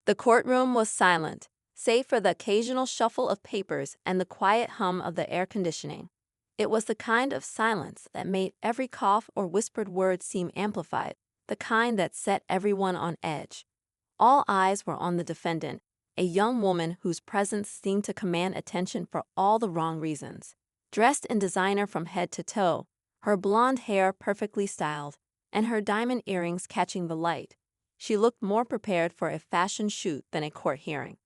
The courtroom was silent, save for the occasional shuffle of papers and the quiet hum of the air conditioning. It was the kind of silence that made every cough or whispered word seem amplified, the kind that set everyone on edge. All eyes were on the defendant, a young woman whose presence seemed to command attention for all the wrong reasons. Dressed in designer from head to toe, her blonde hair perfectly styled, and her diamond earrings catching the light, she looked more prepared for a fashion shoot than a court hearing.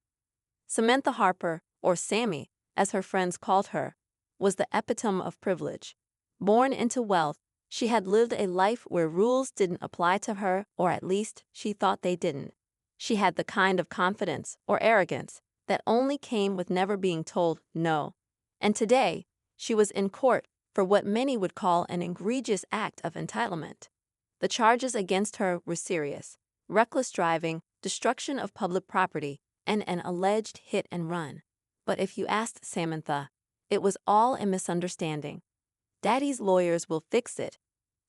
Samantha Harper, or Sammy, as her friends called her, was the epitome of privilege. Born into wealth, she had lived a life where rules didn't apply to her, or at least she thought they didn't. She had the kind of confidence, or arrogance, that only came with never being told no. And today, she was in court for what many would call an egregious act of entitlement. The charges against her were serious: reckless driving, destruction of public property, and an alleged hit and run. But if you asked Samantha, it was all a misunderstanding. "Daddy's lawyers will fix it,"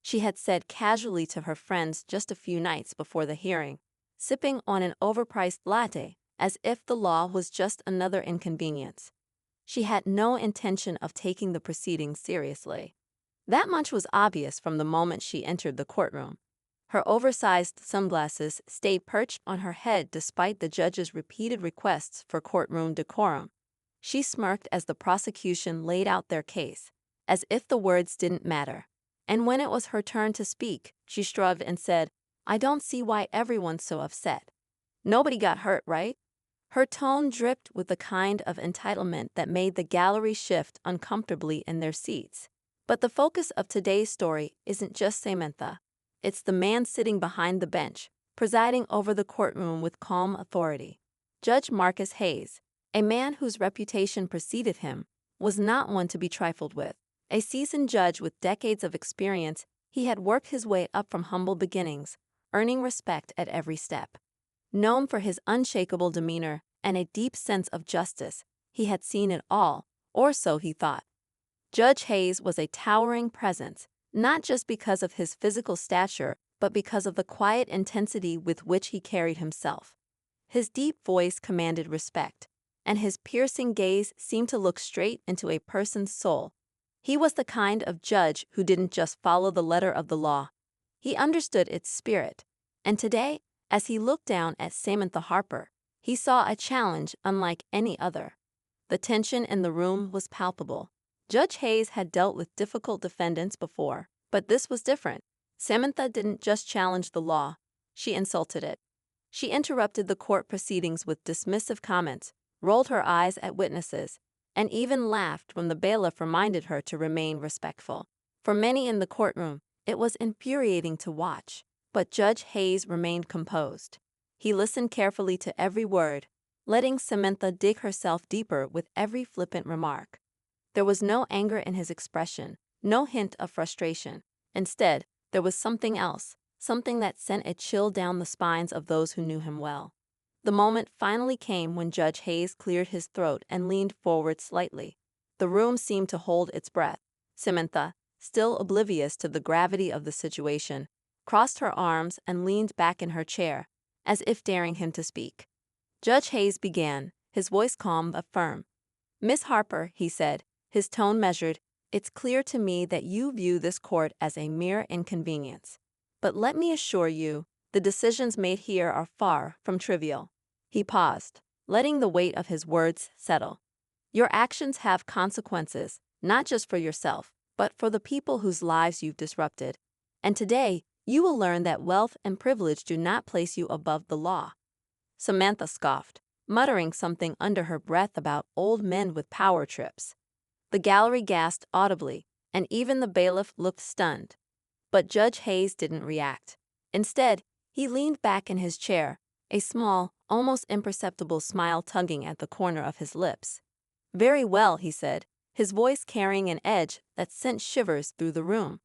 she had said casually to her friends just a few nights before the hearing, sipping on an overpriced latte as if the law was just another inconvenience. She had no intention of taking the proceedings seriously. That much was obvious from the moment she entered the courtroom. Her oversized sunglasses stayed perched on her head despite the judge's repeated requests for courtroom decorum. She smirked as the prosecution laid out their case, as if the words didn't matter. And when it was her turn to speak, she shrugged and said, "I don't see why everyone's so upset. Nobody got hurt, right?" Her tone dripped with the kind of entitlement that made the gallery shift uncomfortably in their seats. But the focus of today's story isn't just Samantha. It's the man sitting behind the bench, presiding over the courtroom with calm authority. Judge Marcus Hayes, a man whose reputation preceded him, was not one to be trifled with. A seasoned judge with decades of experience, he had worked his way up from humble beginnings, earning respect at every step. Known for his unshakable demeanor and a deep sense of justice, he had seen it all, or so he thought. Judge Hayes was a towering presence, not just because of his physical stature, but because of the quiet intensity with which he carried himself. His deep voice commanded respect, and his piercing gaze seemed to look straight into a person's soul. He was the kind of judge who didn't just follow the letter of the law. He understood its spirit. And today, as he looked down at Samantha Harper, he saw a challenge unlike any other. The tension in the room was palpable. Judge Hayes had dealt with difficult defendants before, but this was different. Samantha didn't just challenge the law, she insulted it. She interrupted the court proceedings with dismissive comments, rolled her eyes at witnesses, and even laughed when the bailiff reminded her to remain respectful. For many in the courtroom, it was infuriating to watch, but Judge Hayes remained composed. He listened carefully to every word, letting Samantha dig herself deeper with every flippant remark. There was no anger in his expression, no hint of frustration. Instead, there was something else, something that sent a chill down the spines of those who knew him well. The moment finally came when Judge Hayes cleared his throat and leaned forward slightly. The room seemed to hold its breath. Samantha, still oblivious to the gravity of the situation, crossed her arms and leaned back in her chair, as if daring him to speak. Judge Hayes began, his voice calm but firm. "Miss Harper," he said, his tone measured, "it's clear to me that you view this court as a mere inconvenience. But let me assure you, the decisions made here are far from trivial." He paused, letting the weight of his words settle. "Your actions have consequences, not just for yourself, but for the people whose lives you've disrupted. And today, you will learn that wealth and privilege do not place you above the law." Samantha scoffed, muttering something under her breath about old men with power trips. The gallery gasped audibly, and even the bailiff looked stunned. But Judge Hayes didn't react. Instead, he leaned back in his chair, a small, almost imperceptible smile tugging at the corner of his lips. "Very well," he said, his voice carrying an edge that sent shivers through the room.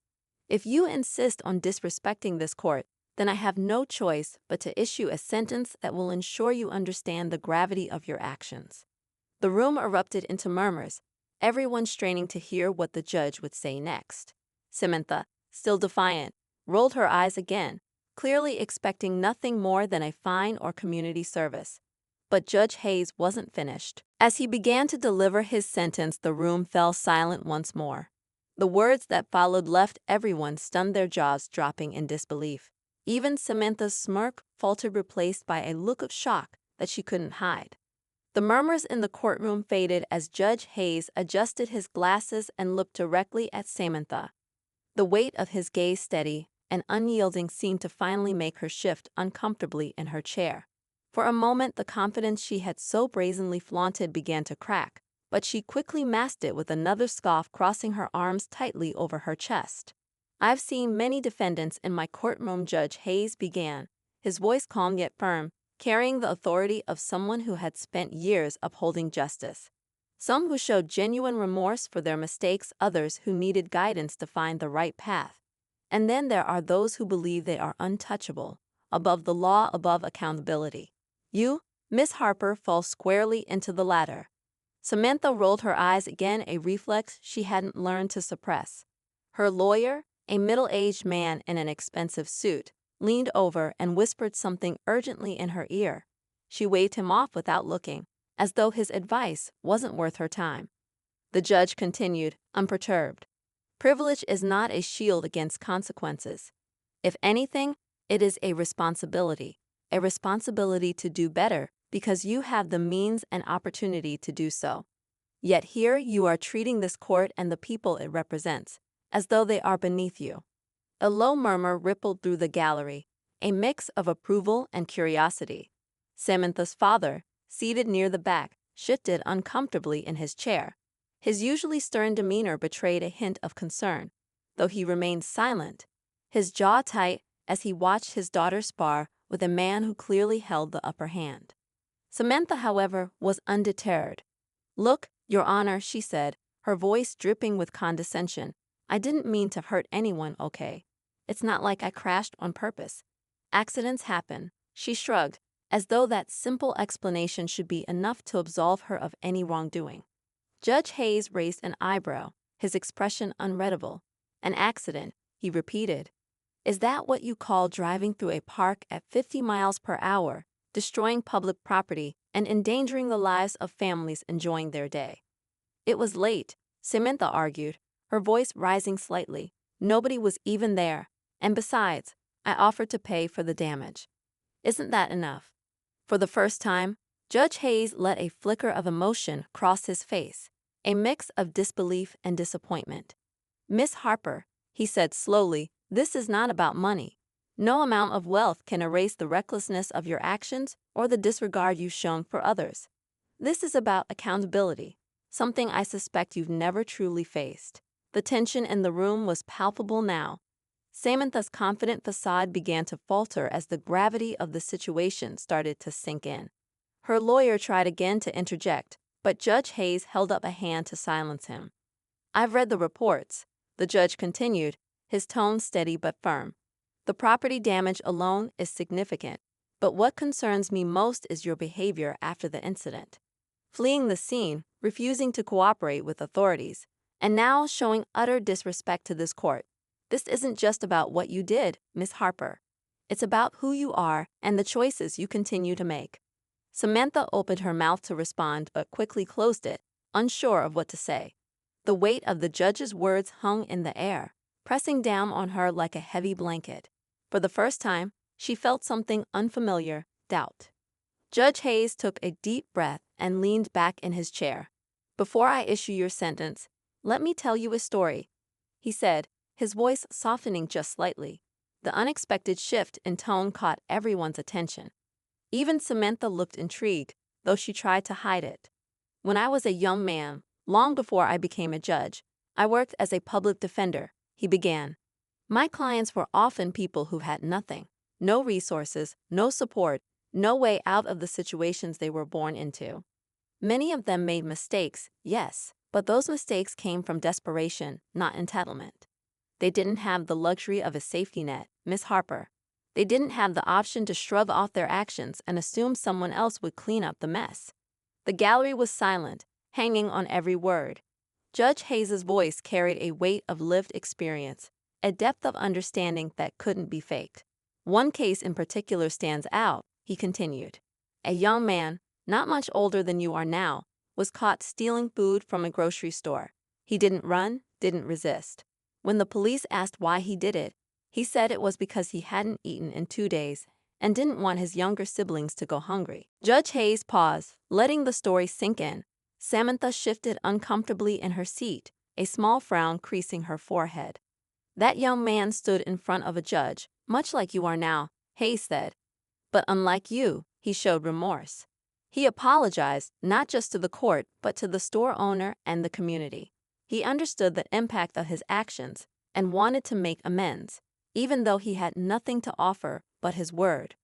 "If you insist on disrespecting this court, then I have no choice but to issue a sentence that will ensure you understand the gravity of your actions." The room erupted into murmurs, everyone straining to hear what the judge would say next. Samantha, still defiant, rolled her eyes again, clearly expecting nothing more than a fine or community service. But Judge Hayes wasn't finished. As he began to deliver his sentence, the room fell silent once more. The words that followed left everyone stunned, their jaws dropping in disbelief. Even Samantha's smirk faltered, replaced by a look of shock that she couldn't hide. The murmurs in the courtroom faded as Judge Hayes adjusted his glasses and looked directly at Samantha. The weight of his gaze, steady and unyielding, seemed to finally make her shift uncomfortably in her chair. For a moment, the confidence she had so brazenly flaunted began to crack, but she quickly masked it with another scoff, crossing her arms tightly over her chest. "I've seen many defendants in my courtroom," Judge Hayes began, his voice calm yet firm, carrying the authority of someone who had spent years upholding justice. Some who showed genuine remorse for their mistakes, others who needed guidance to find the right path. And then there are those who believe they are untouchable, above the law, above accountability. You, Miss Harper, fall squarely into the latter. Samantha rolled her eyes again, a reflex she hadn't learned to suppress. Her lawyer, a middle-aged man in an expensive suit, leaned over and whispered something urgently in her ear. She waved him off without looking, as though his advice wasn't worth her time. The judge continued, unperturbed. "Privilege is not a shield against consequences. If anything, it is a responsibility to do better because you have the means and opportunity to do so. Yet here you are treating this court and the people it represents as though they are beneath you." A low murmur rippled through the gallery, a mix of approval and curiosity. Samantha's father, seated near the back, shifted uncomfortably in his chair. His usually stern demeanor betrayed a hint of concern, though he remained silent, his jaw tight as he watched his daughter spar with a man who clearly held the upper hand. Samantha, however, was undeterred. "Look, Your Honor," she said, her voice dripping with condescension, "I didn't mean to hurt anyone, okay? It's not like I crashed on purpose. Accidents happen." She shrugged, as though that simple explanation should be enough to absolve her of any wrongdoing. Judge Hayes raised an eyebrow, his expression unreadable. "An accident," he repeated. "Is that what you call driving through a park at 50 miles per hour, destroying public property, and endangering the lives of families enjoying their day?" "It was late," Samantha argued, her voice rising slightly. "Nobody was even there. And besides, I offered to pay for the damage. Isn't that enough?" For the first time, Judge Hayes let a flicker of emotion cross his face, a mix of disbelief and disappointment. "Miss Harper," he said slowly, "this is not about money. No amount of wealth can erase the recklessness of your actions or the disregard you've shown for others. This is about accountability, something I suspect you've never truly faced." The tension in the room was palpable now. Samantha's confident facade began to falter as the gravity of the situation started to sink in. Her lawyer tried again to interject, but Judge Hayes held up a hand to silence him. "I've read the reports," the judge continued, his tone steady but firm. "The property damage alone is significant, but what concerns me most is your behavior after the incident. Fleeing the scene, refusing to cooperate with authorities, and now showing utter disrespect to this court. This isn't just about what you did, Miss Harper. It's about who you are and the choices you continue to make." Samantha opened her mouth to respond but quickly closed it, unsure of what to say. The weight of the judge's words hung in the air, pressing down on her like a heavy blanket. For the first time, she felt something unfamiliar, doubt. Judge Hayes took a deep breath and leaned back in his chair. "Before I issue your sentence, let me tell you a story," he said, his voice softening just slightly. The unexpected shift in tone caught everyone's attention. Even Samantha looked intrigued, though she tried to hide it. "When I was a young man, long before I became a judge, I worked as a public defender," he began. "My clients were often people who had nothing, no resources, no support, no way out of the situations they were born into. Many of them made mistakes, yes, but those mistakes came from desperation, not entitlement. They didn't have the luxury of a safety net, Miss Harper. They didn't have the option to shrug off their actions and assume someone else would clean up the mess." The gallery was silent, hanging on every word. Judge Hayes's voice carried a weight of lived experience, a depth of understanding that couldn't be faked. One case in particular stands out, he continued. A young man, not much older than you are now, was caught stealing food from a grocery store. He didn't run, didn't resist. When the police asked why he did it, he said it was because he hadn't eaten in 2 days and didn't want his younger siblings to go hungry. Judge Hayes paused, letting the story sink in. Samantha shifted uncomfortably in her seat, a small frown creasing her forehead. That young man stood in front of a judge, much like you are now, Hayes said. But unlike you, he showed remorse. He apologized not just to the court but to the store owner and the community. He understood the impact of his actions and wanted to make amends, even though he had nothing to offer but his word.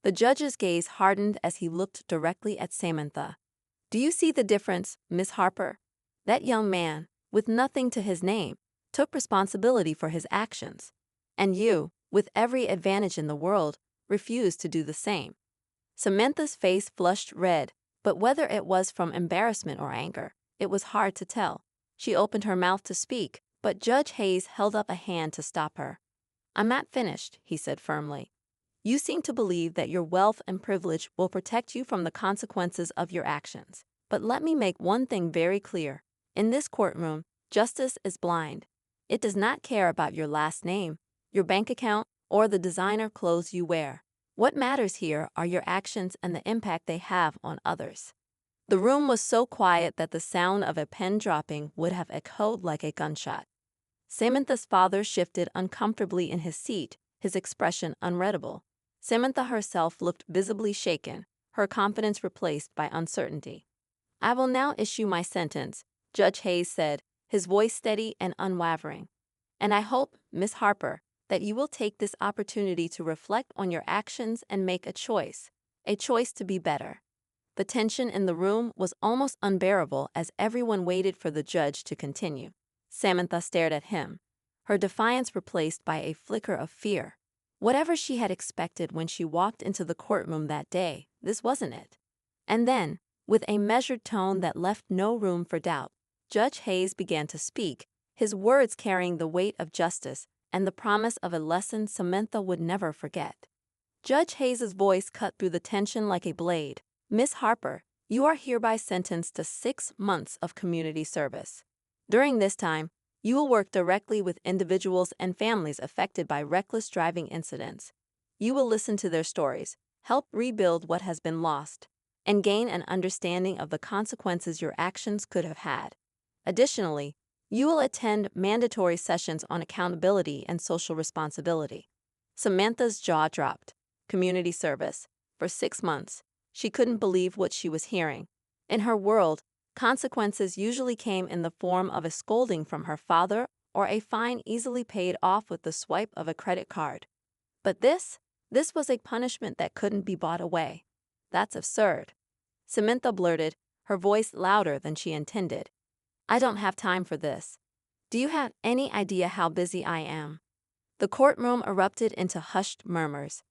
The judge's gaze hardened as he looked directly at Samantha. Do you see the difference, Miss Harper? That young man, with nothing to his name, took responsibility for his actions. And you, with every advantage in the world, refused to do the same. Samantha's face flushed red, but whether it was from embarrassment or anger, it was hard to tell. She opened her mouth to speak, but Judge Hayes held up a hand to stop her. I'm not finished, he said firmly. You seem to believe that your wealth and privilege will protect you from the consequences of your actions. But let me make one thing very clear. In this courtroom, justice is blind. It does not care about your last name, your bank account, or the designer clothes you wear. What matters here are your actions and the impact they have on others. The room was so quiet that the sound of a pen dropping would have echoed like a gunshot. Samantha's father shifted uncomfortably in his seat, his expression unreadable. Samantha herself looked visibly shaken, her confidence replaced by uncertainty. I will now issue my sentence, Judge Hayes said, his voice steady and unwavering. And I hope, Miss Harper, that you will take this opportunity to reflect on your actions and make a choice to be better. The tension in the room was almost unbearable as everyone waited for the judge to continue. Samantha stared at him, her defiance replaced by a flicker of fear. Whatever she had expected when she walked into the courtroom that day, this wasn't it. And then, with a measured tone that left no room for doubt, Judge Hayes began to speak, his words carrying the weight of justice and the promise of a lesson Samantha would never forget. Judge Hayes's voice cut through the tension like a blade. Miss Harper, you are hereby sentenced to 6 months of community service. During this time, you will work directly with individuals and families affected by reckless driving incidents. You will listen to their stories, help rebuild what has been lost, and gain an understanding of the consequences your actions could have had. Additionally, you will attend mandatory sessions on accountability and social responsibility. Samantha's jaw dropped. Community service. For 6 months. She couldn't believe what she was hearing. In her world, consequences usually came in the form of a scolding from her father or a fine easily paid off with the swipe of a credit card. But this was a punishment that couldn't be bought away. That's absurd. Samantha blurted, her voice louder than she intended. I don't have time for this. Do you have any idea how busy I am? The courtroom erupted into hushed murmurs,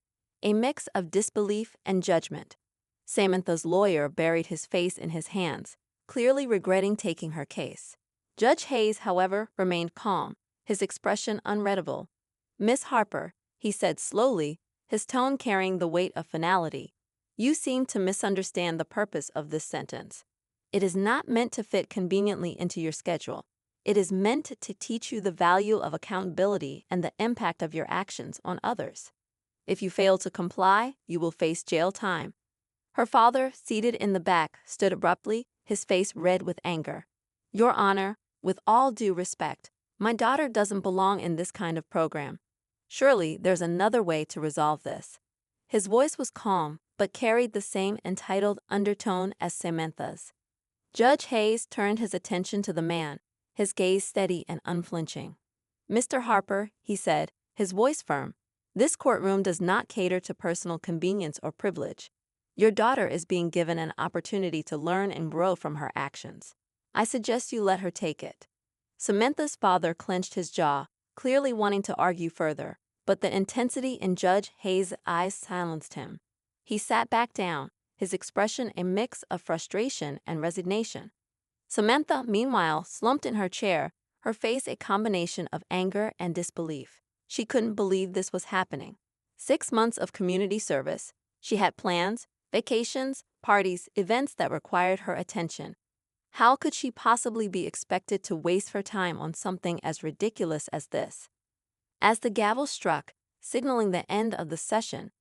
a mix of disbelief and judgment. Samantha's lawyer buried his face in his hands, clearly regretting taking her case. Judge Hayes, however, remained calm, his expression unreadable. Miss Harper, he said slowly, his tone carrying the weight of finality, you seem to misunderstand the purpose of this sentence. It is not meant to fit conveniently into your schedule. It is meant to teach you the value of accountability and the impact of your actions on others. If you fail to comply, you will face jail time. Her father, seated in the back, stood abruptly, his face red with anger. Your Honor, with all due respect, my daughter doesn't belong in this kind of program. Surely there's another way to resolve this. His voice was calm, but carried the same entitled undertone as Samantha's. Judge Hayes turned his attention to the man, his gaze steady and unflinching. Mr. Harper, he said, his voice firm, this courtroom does not cater to personal convenience or privilege. Your daughter is being given an opportunity to learn and grow from her actions. I suggest you let her take it. Samantha's father clenched his jaw, clearly wanting to argue further, but the intensity in Judge Hayes' eyes silenced him. He sat back down, his expression a mix of frustration and resignation. Samantha, meanwhile, slumped in her chair, her face a combination of anger and disbelief. She couldn't believe this was happening. 6 months of community service. She had plans, vacations, parties, events that required her attention. How could she possibly be expected to waste her time on something as ridiculous as this? As the gavel struck, signaling the end of the session,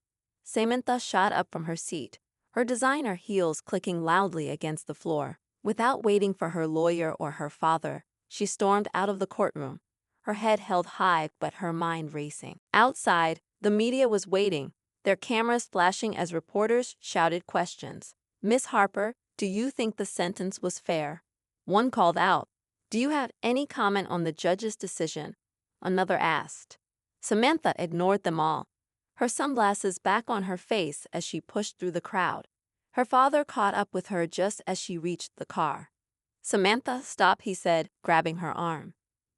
Samantha shot up from her seat, her designer heels clicking loudly against the floor. Without waiting for her lawyer or her father, she stormed out of the courtroom, her head held high but her mind racing. Outside, the media was waiting, their cameras flashing as reporters shouted questions. "Miss Harper, do you think the sentence was fair?" One called out. "Do you have any comment on the judge's decision?" Another asked. Samantha ignored them all, her sunglasses back on her face as she pushed through the crowd. Her father caught up with her just as she reached the car. "Samantha, stop," he said, grabbing her arm.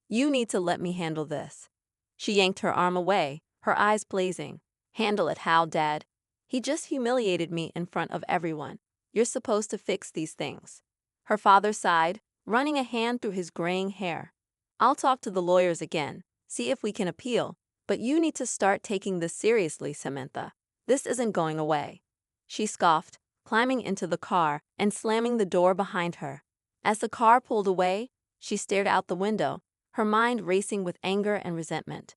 "You need to let me handle this." She yanked her arm away, her eyes blazing. "Handle it how, Dad? He just humiliated me in front of everyone. You're supposed to fix these things." Her father sighed, running a hand through his graying hair. "I'll talk to the lawyers again, see if we can appeal, but you need to start taking this seriously, Samantha. This isn't going away." She scoffed, climbing into the car and slamming the door behind her. As the car pulled away, she stared out the window, her mind racing with anger and resentment.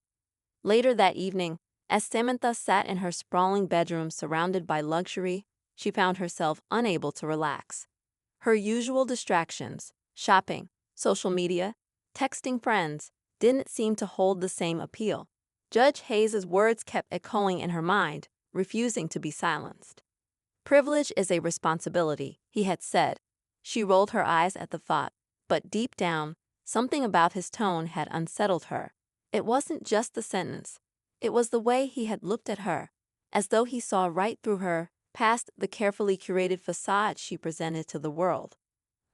Later that evening, as Samantha sat in her sprawling bedroom surrounded by luxury, she found herself unable to relax. Her usual distractions, shopping, social media, texting friends, didn't seem to hold the same appeal. Judge Hayes's words kept echoing in her mind, refusing to be silenced. "Privilege is a responsibility," he had said. She rolled her eyes at the thought, but deep down, something about his tone had unsettled her. It wasn't just the sentence. It was the way he had looked at her, as though he saw right through her, past the carefully curated facade she presented to the world.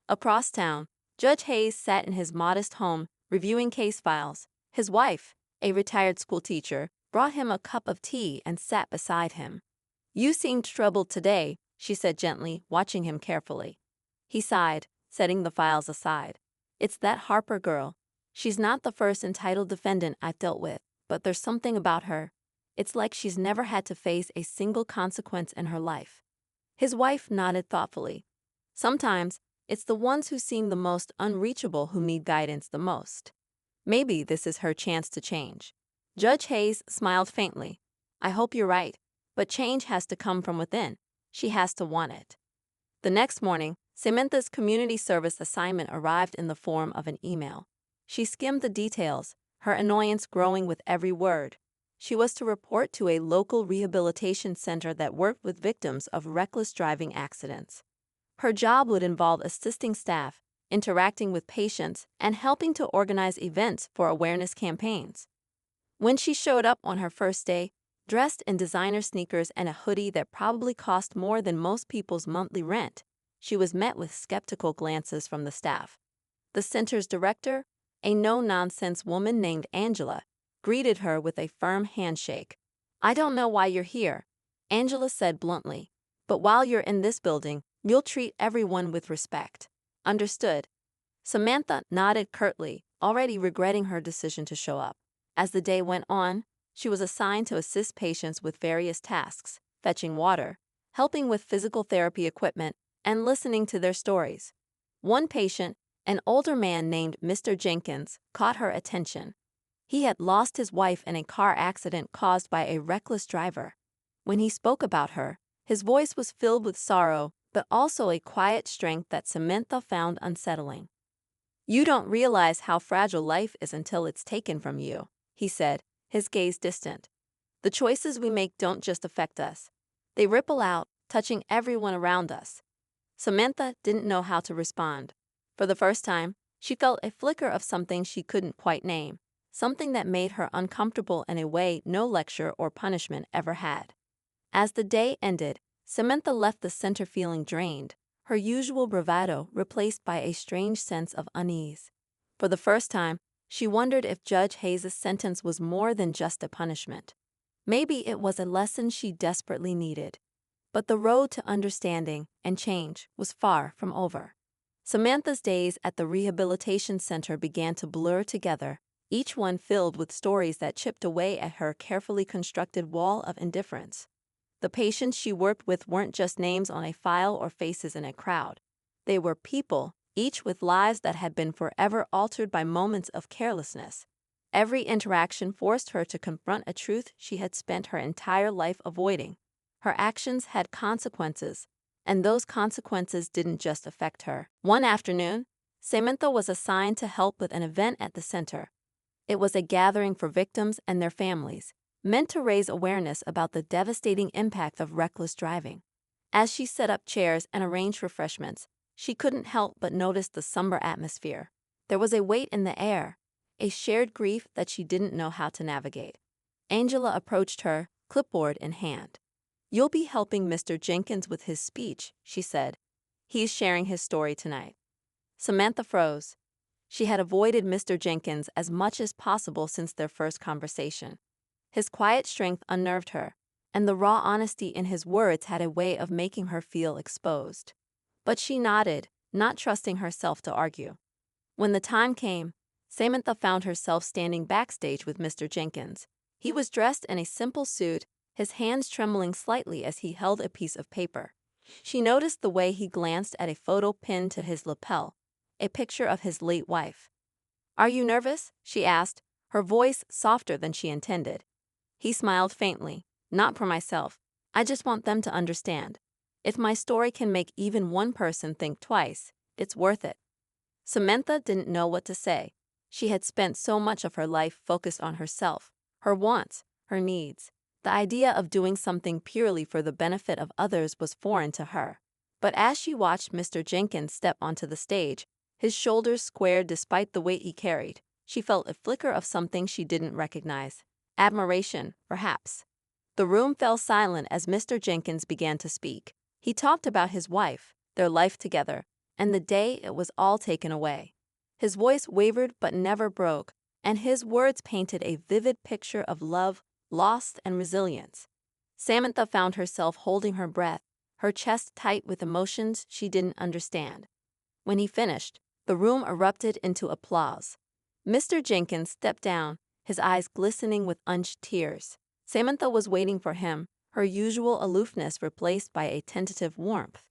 Across town, Judge Hayes sat in his modest home, reviewing case files. His wife, a retired schoolteacher, brought him a cup of tea and sat beside him. "You seemed troubled today," she said gently, watching him carefully. He sighed, setting the files aside. "It's that Harper girl. She's not the first entitled defendant I've dealt with, but there's something about her. It's like she's never had to face a single consequence in her life." His wife nodded thoughtfully. "Sometimes, it's the ones who seem the most unreachable who need guidance the most. Maybe this is her chance to change." Judge Hayes smiled faintly. "I hope you're right, but change has to come from within. She has to want it." The next morning, Samantha's community service assignment arrived in the form of an email. She skimmed the details, her annoyance growing with every word. She was to report to a local rehabilitation center that worked with victims of reckless driving accidents. Her job would involve assisting staff, interacting with patients, and helping to organize events for awareness campaigns. When she showed up on her first day, dressed in designer sneakers and a hoodie that probably cost more than most people's monthly rent, she was met with skeptical glances from the staff. The center's director, a no-nonsense woman named Angela, greeted her with a firm handshake. "I don't know why you're here," Angela said bluntly, "but while you're in this building, you'll treat everyone with respect." "Understood." Samantha nodded curtly, already regretting her decision to show up. As the day went on, she was assigned to assist patients with various tasks, fetching water, helping with physical therapy equipment, and listening to their stories. One patient, an older man named Mr. Jenkins, caught her attention. He had lost his wife in a car accident caused by a reckless driver. When he spoke about her, his voice was filled with sorrow, but also a quiet strength that Samantha found unsettling. "You don't realize how fragile life is until it's taken from you," he said, his gaze distant. "The choices we make don't just affect us. They ripple out, touching everyone around us." Samantha didn't know how to respond. For the first time, she felt a flicker of something she couldn't quite name, something that made her uncomfortable in a way no lecture or punishment ever had. As the day ended, Samantha left the center feeling drained, her usual bravado replaced by a strange sense of unease. For the first time, she wondered if Judge Hayes' sentence was more than just a punishment. Maybe it was a lesson she desperately needed. But the road to understanding and change was far from over. Samantha's days at the rehabilitation center began to blur together, each one filled with stories that chipped away at her carefully constructed wall of indifference. The patients she worked with weren't just names on a file or faces in a crowd. They were people, each with lives that had been forever altered by moments of carelessness. Every interaction forced her to confront a truth she had spent her entire life avoiding. Her actions had consequences, and those consequences didn't just affect her. One afternoon, Samantha was assigned to help with an event at the center. It was a gathering for victims and their families, meant to raise awareness about the devastating impact of reckless driving. As she set up chairs and arranged refreshments, she couldn't help but notice the somber atmosphere. There was a weight in the air, a shared grief that she didn't know how to navigate. Angela approached her, clipboard in hand. "You'll be helping Mr. Jenkins with his speech," she said. "He's sharing his story tonight." Samantha froze. She had avoided Mr. Jenkins as much as possible since their first conversation. His quiet strength unnerved her, and the raw honesty in his words had a way of making her feel exposed. But she nodded, not trusting herself to argue. When the time came, Samantha found herself standing backstage with Mr. Jenkins. He was dressed in a simple suit, his hands trembling slightly as he held a piece of paper. She noticed the way he glanced at a photo pinned to his lapel, a picture of his late wife. "Are you nervous?" she asked, her voice softer than she intended. He smiled faintly. "Not for myself. I just want them to understand. If my story can make even one person think twice, it's worth it." Samantha didn't know what to say. She had spent so much of her life focused on herself, her wants, her needs. The idea of doing something purely for the benefit of others was foreign to her. But as she watched Mr. Jenkins step onto the stage, his shoulders squared despite the weight he carried, she felt a flicker of something she didn't recognize. Admiration, perhaps. The room fell silent as Mr. Jenkins began to speak. He talked about his wife, their life together, and the day it was all taken away. His voice wavered but never broke, and his words painted a vivid picture of love, loss, and resilience. Samantha found herself holding her breath, her chest tight with emotions she didn't understand. When he finished, the room erupted into applause. Mr. Jenkins stepped down, his eyes glistening with unshed tears. Samantha was waiting for him, her usual aloofness replaced by a tentative warmth.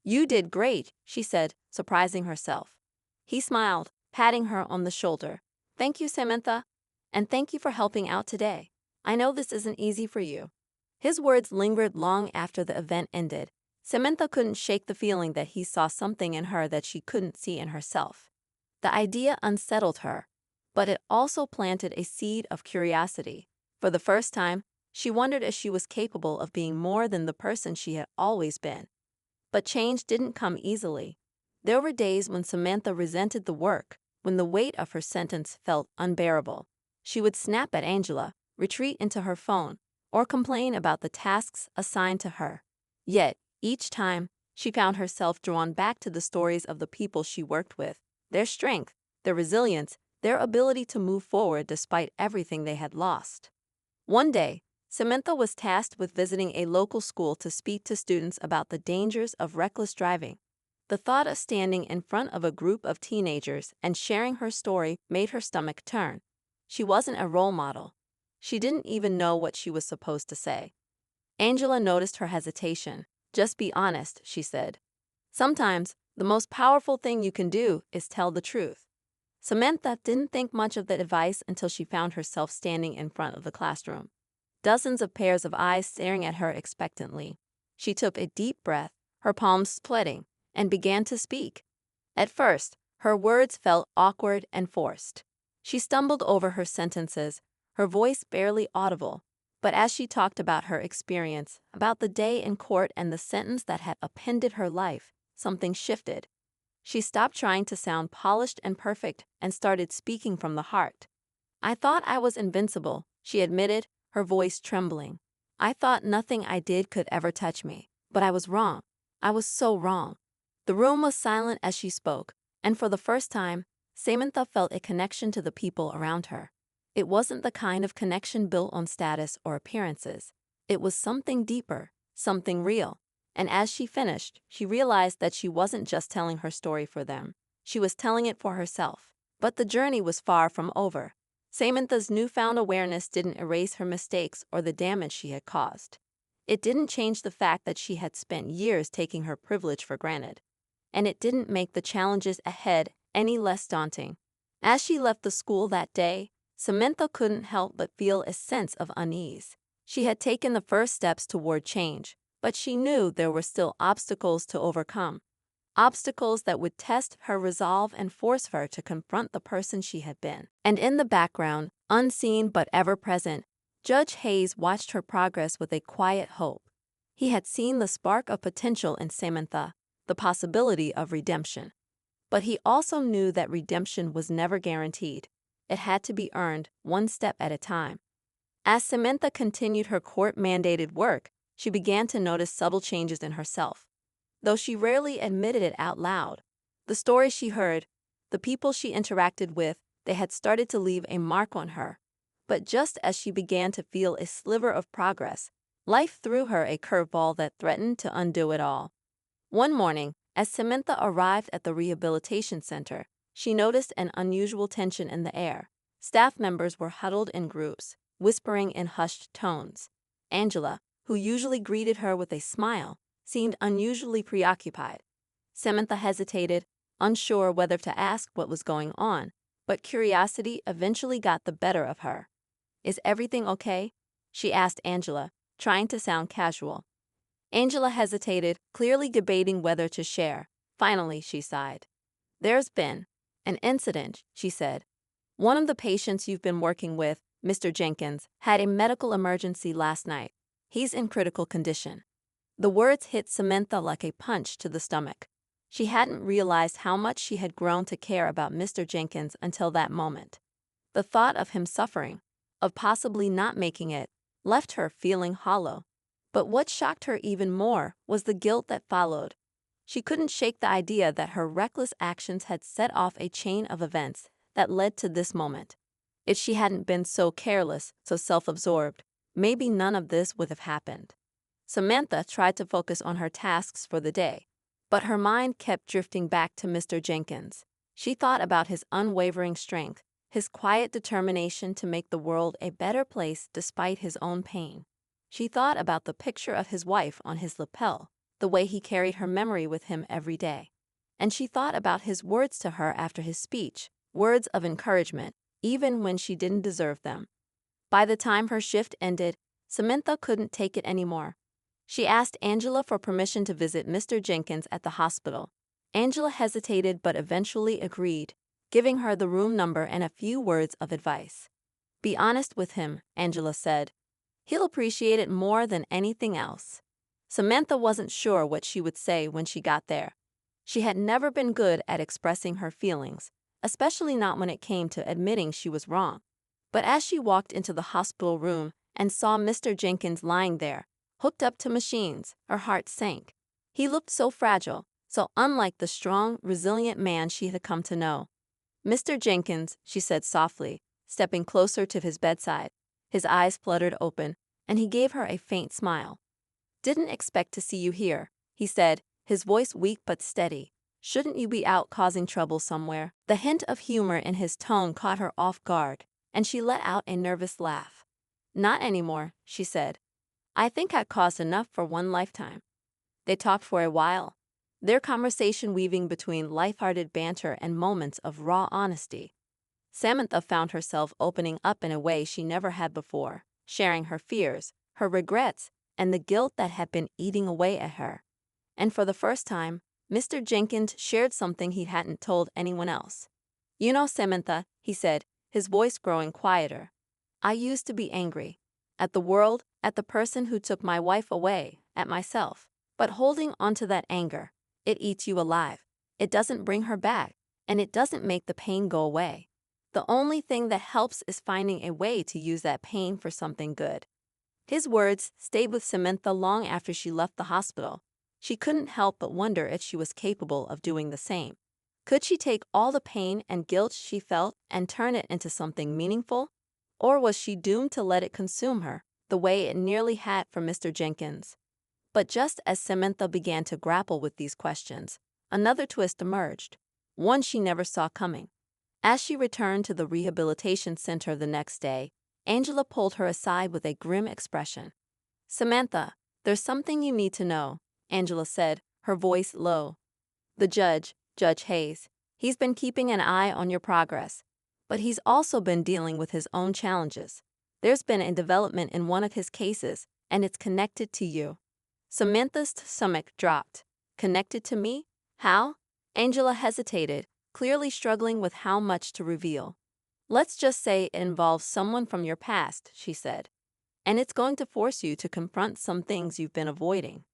"You did great," she said, surprising herself. He smiled, patting her on the shoulder. "Thank you, Samantha. And thank you for helping out today. I know this isn't easy for you." His words lingered long after the event ended. Samantha couldn't shake the feeling that he saw something in her that she couldn't see in herself. The idea unsettled her, but it also planted a seed of curiosity. For the first time, she wondered if she was capable of being more than the person she had always been. But change didn't come easily. There were days when Samantha resented the work, when the weight of her sentence felt unbearable. She would snap at Angela, retreat into her phone, or complain about the tasks assigned to her. Yet, each time, she found herself drawn back to the stories of the people she worked with, their strength, their resilience, their ability to move forward despite everything they had lost. One day, Samantha was tasked with visiting a local school to speak to students about the dangers of reckless driving. The thought of standing in front of a group of teenagers and sharing her story made her stomach turn. She wasn't a role model. She didn't even know what she was supposed to say. Angela noticed her hesitation. "Just be honest," she said. "Sometimes, the most powerful thing you can do is tell the truth." Samantha didn't think much of the advice until she found herself standing in front of the classroom. Dozens of pairs of eyes staring at her expectantly. She took a deep breath, her palms sweating, and began to speak. At first, her words felt awkward and forced. She stumbled over her sentences, her voice barely audible. But as she talked about her experience, about the day in court and the sentence that had upended her life, something shifted. She stopped trying to sound polished and perfect and started speaking from the heart. "I thought I was invincible," she admitted, her voice trembling. "I thought nothing I did could ever touch me. But I was wrong. I was so wrong." The room was silent as she spoke, and for the first time, Samantha felt a connection to the people around her. It wasn't the kind of connection built on status or appearances. It was something deeper, something real. And as she finished, she realized that she wasn't just telling her story for them. She was telling it for herself. But the journey was far from over. Samantha's newfound awareness didn't erase her mistakes or the damage she had caused. It didn't change the fact that she had spent years taking her privilege for granted. And it didn't make the challenges ahead any less daunting. As she left the school that day, Samantha couldn't help but feel a sense of unease. She had taken the first steps toward change, but she knew there were still obstacles to overcome. Obstacles that would test her resolve and force her to confront the person she had been. And in the background, unseen but ever present, Judge Hayes watched her progress with a quiet hope. He had seen the spark of potential in Samantha, the possibility of redemption. But he also knew that redemption was never guaranteed. It had to be earned, one step at a time. As Samantha continued her court-mandated work, she began to notice subtle changes in herself. Though she rarely admitted it out loud, the stories she heard, the people she interacted with, they had started to leave a mark on her. But just as she began to feel a sliver of progress, life threw her a curveball that threatened to undo it all. One morning, as Samantha arrived at the rehabilitation center, she noticed an unusual tension in the air. Staff members were huddled in groups, whispering in hushed tones. Angela, who usually greeted her with a smile, seemed unusually preoccupied. Samantha hesitated, unsure whether to ask what was going on, but curiosity eventually got the better of her. "Is everything okay?" she asked Angela, trying to sound casual. Angela hesitated, clearly debating whether to share. Finally, she sighed. "There's been an incident," she said. "One of the patients you've been working with, Mr. Jenkins, had a medical emergency last night. He's in critical condition." The words hit Samantha like a punch to the stomach. She hadn't realized how much she had grown to care about Mr. Jenkins until that moment. The thought of him suffering, of possibly not making it, left her feeling hollow. But what shocked her even more was the guilt that followed. She couldn't shake the idea that her reckless actions had set off a chain of events that led to this moment. If she hadn't been so careless, so self-absorbed, maybe none of this would have happened. Samantha tried to focus on her tasks for the day, but her mind kept drifting back to Mr. Jenkins. She thought about his unwavering strength, his quiet determination to make the world a better place despite his own pain. She thought about the picture of his wife on his lapel, the way he carried her memory with him every day. And she thought about his words to her after his speech, words of encouragement, even when she didn't deserve them. By the time her shift ended, Samantha couldn't take it anymore. She asked Angela for permission to visit Mr. Jenkins at the hospital. Angela hesitated but eventually agreed, giving her the room number and a few words of advice. "Be honest with him," Angela said. "He'll appreciate it more than anything else." Samantha wasn't sure what she would say when she got there. She had never been good at expressing her feelings, especially not when it came to admitting she was wrong. But as she walked into the hospital room and saw Mr. Jenkins lying there, hooked up to machines, her heart sank. He looked so fragile, so unlike the strong, resilient man she had come to know. "Mr. Jenkins," she said softly, stepping closer to his bedside. His eyes fluttered open, and he gave her a faint smile. "Didn't expect to see you here," he said, his voice weak but steady. "Shouldn't you be out causing trouble somewhere?" The hint of humor in his tone caught her off guard, and she let out a nervous laugh. "Not anymore," she said. "I think I caused enough for one lifetime." They talked for a while, their conversation weaving between lighthearted banter and moments of raw honesty. Samantha found herself opening up in a way she never had before, sharing her fears, her regrets, and the guilt that had been eating away at her. And for the first time, Mr. Jenkins shared something he hadn't told anyone else. "You know, Samantha," he said, his voice growing quieter, "I used to be angry. At the world, at the person who took my wife away, at myself. But holding onto that anger, it eats you alive. It doesn't bring her back, and it doesn't make the pain go away. The only thing that helps is finding a way to use that pain for something good." His words stayed with Samantha long after she left the hospital. She couldn't help but wonder if she was capable of doing the same. Could she take all the pain and guilt she felt and turn it into something meaningful? Or was she doomed to let it consume her, the way it nearly had for Mr. Jenkins? But just as Samantha began to grapple with these questions, another twist emerged, one she never saw coming. As she returned to the rehabilitation center the next day, Angela pulled her aside with a grim expression. "Samantha, there's something you need to know," Angela said, her voice low. "The judge, Judge Hayes, he's been keeping an eye on your progress, but he's also been dealing with his own challenges. There's been a development in one of his cases, and it's connected to you." Samantha's stomach dropped. "Connected to me? How?" Angela hesitated, clearly struggling with how much to reveal. "Let's just say it involves someone from your past," she said. "And it's going to force you to confront some things you've been avoiding."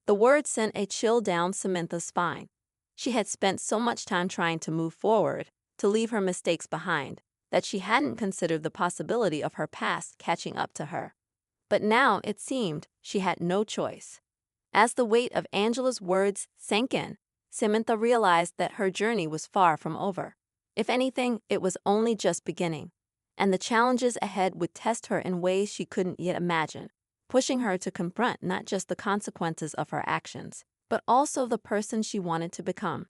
The word sent a chill down Samantha's spine. She had spent so much time trying to move forward, to leave her mistakes behind, that she hadn't considered the possibility of her past catching up to her. But now, it seemed, she had no choice. As the weight of Angela's words sank in, Samantha realized that her journey was far from over. If anything, it was only just beginning, and the challenges ahead would test her in ways she couldn't yet imagine, pushing her to confront not just the consequences of her actions, but also the person she wanted to become.